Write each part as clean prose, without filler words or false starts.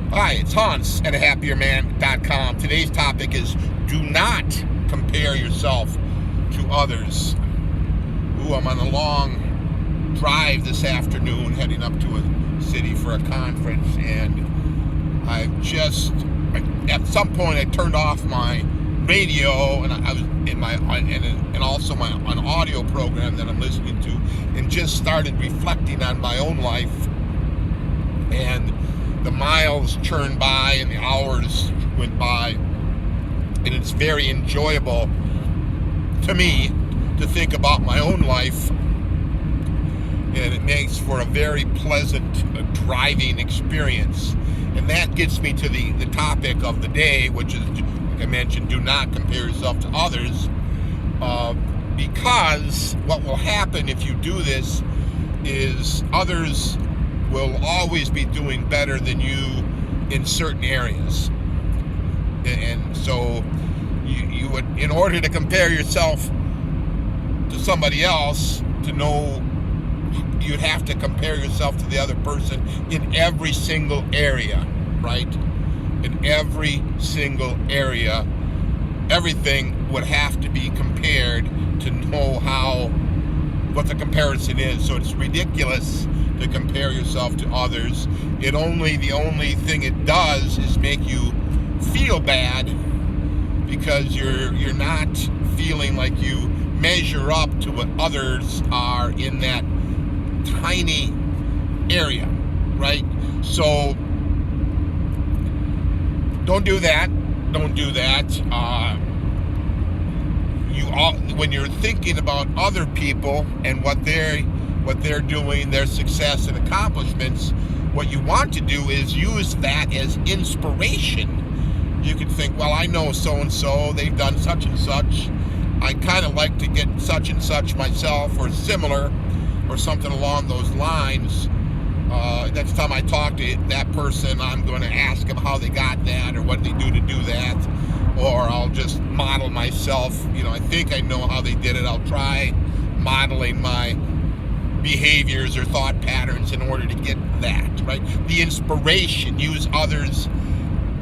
Hi, it's Hans at ahappierman.com. Today's topic is do not compare yourself to others. I'm on a long drive this afternoon heading up to a city for a conference, and at some point I turned off my radio, and I was in my and also an audio program that I'm listening to, and just started reflecting on my own life. And the miles churned by and the hours went by, and it's very enjoyable to me to think about my own life, and it makes for a very pleasant driving experience. And that gets me to the topic of the day, which is, like I mentioned, do not compare yourself to others, because what will happen if you do this is others will always be doing better than you in certain areas. And so you would, in order to compare yourself to somebody else, to know, you'd have to compare yourself to the other person in every single area, right? In every single area, everything would have to be compared to know what the comparison is. So it's ridiculous to compare yourself to others. The only thing it does is make you feel bad, because you're not feeling like you measure up to what others are in that tiny area, right? So don't do that. When you're thinking about other people and what they're doing, their success and accomplishments, what you want to do is use that as inspiration. You can think, well, I know so-and-so, they've done such and such. I kind of like to get such and such myself, or similar, or something along those lines. Next time I talk to that person, I'm going to ask them how they got that, or what they do to do that. Or I'll just model myself. I think I know how they did it. I'll try modeling my behaviors or thought patterns in order to get that, right? The inspiration. Use others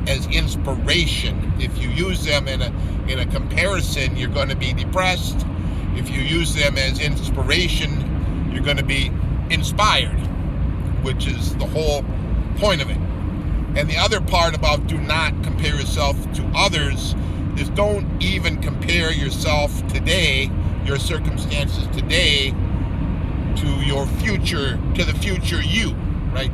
as inspiration. If you use them in a comparison, you're going to be depressed. If you use them as inspiration, you're going to be inspired, which is the whole point of it. And the other part about do not compare yourself to others is don't even compare yourself today, your circumstances today, to your future, to the future you, right?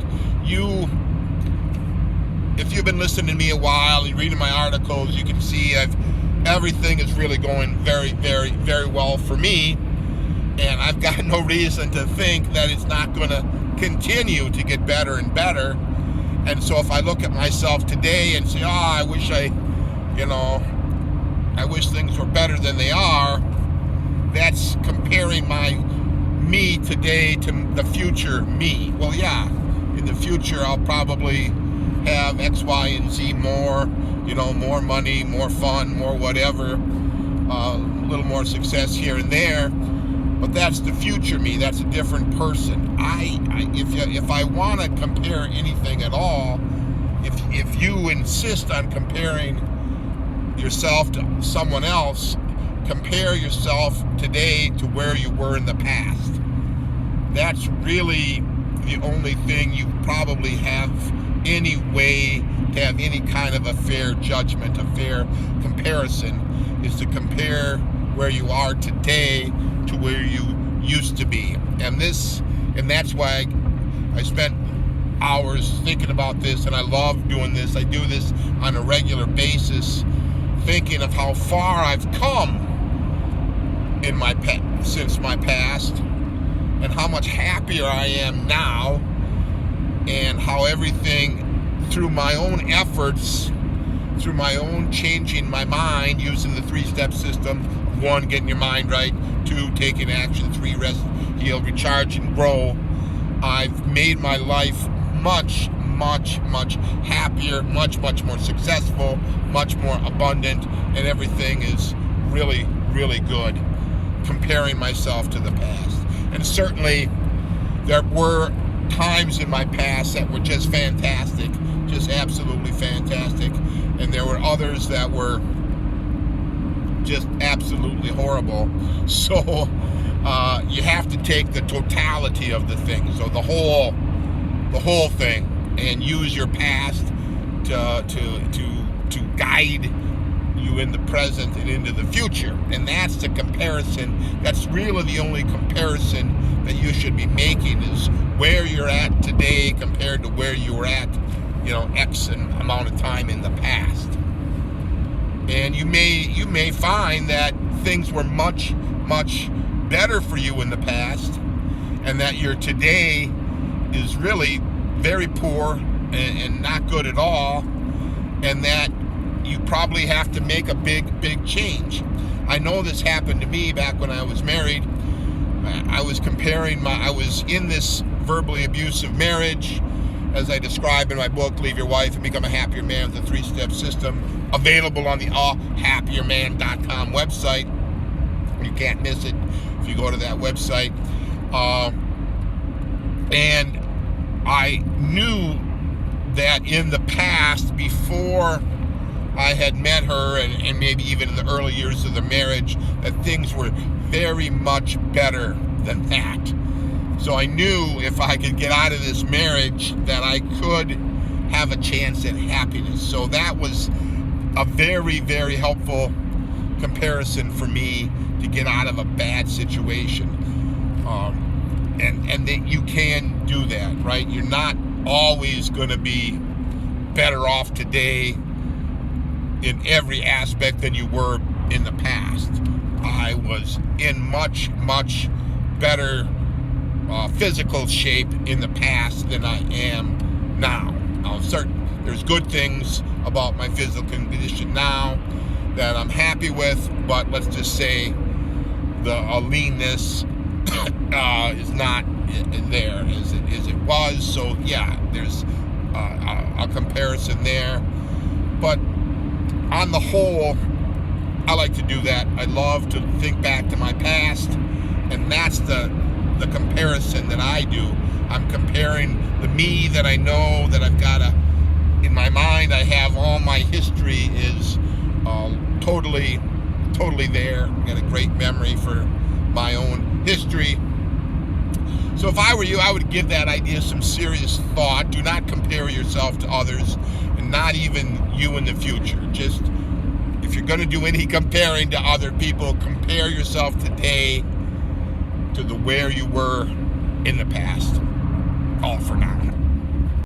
If you've been listening to me a while and reading my articles, you can see everything is really going very, very, very well for me, and I've got no reason to think that it's not going to continue to get better and better. And so if I look at myself today and say, I wish things were better than they are, that's comparing my me today to the future me. Well, yeah, in the future I'll probably have X, Y, and Z more, more money, more fun, more whatever, a little more success here and there. But that's the future me. That's a different person. If I want to compare anything at all, if you insist on comparing yourself to someone else, compare yourself today to where you were in the past. That's really the only thing you probably have any way to have any kind of a fair judgment, a fair comparison, is to compare where you are today to where you used to be. And that's why I spent hours thinking about this, and I love doing this. I do this on a regular basis, thinking of how far I've come since my past, and how much happier I am now, and how everything, through my own efforts, through my own changing my mind, using the 3-step system: 1, getting your mind right; 2, taking action; 3, rest, heal, recharge, and grow. I've made my life much, much, much happier, much, much more successful, much more abundant, and everything is really, really good, comparing myself to the past. And certainly there were times in my past that were just fantastic, just absolutely fantastic, and there were others that were just absolutely horrible. So you have to take the totality of the thing, so the whole thing, and use your past to guide you in the present and into the future. And that's the comparison. That's really the only comparison that you should be making, is where you're at today compared to where you were at, X amount of time in the past. And you may find that things were much, much better for you in the past, and that your today is really very poor and not good at all, and that you probably have to make a big change. I know this happened to me back when I was married. I was in this verbally abusive marriage, as I describe in my book, Leave Your Wife and Become a Happier Man with a 3-step system, available on the allhappierman.com website. You can't miss it if you go to that website. And I knew that in the past, before I had met her, and maybe even in the early years of the marriage, that things were very much better than that. So I knew if I could get out of this marriage that I could have a chance at happiness. So that was a very, very helpful comparison for me to get out of a bad situation. And that you can do that, right? You're not always going to be better off today in every aspect than you were in the past. I was in much, much better physical shape in the past than I am now. There's good things about my physical condition now that I'm happy with, but let's just say the leanness is not there as it was. So yeah, there's a comparison there. But on the whole, I like to do that. I love to think back to my past, and that's the comparison that I do. I'm comparing the me that I know, that I've got in my mind, I have all my history is totally there. I've got a great memory for my own history. So if I were you, I would give that idea some serious thought. Do not compare yourself to others, and not even you in the future. Just, if you're going to do any comparing to other people, compare yourself today to where you were in the past. All for now.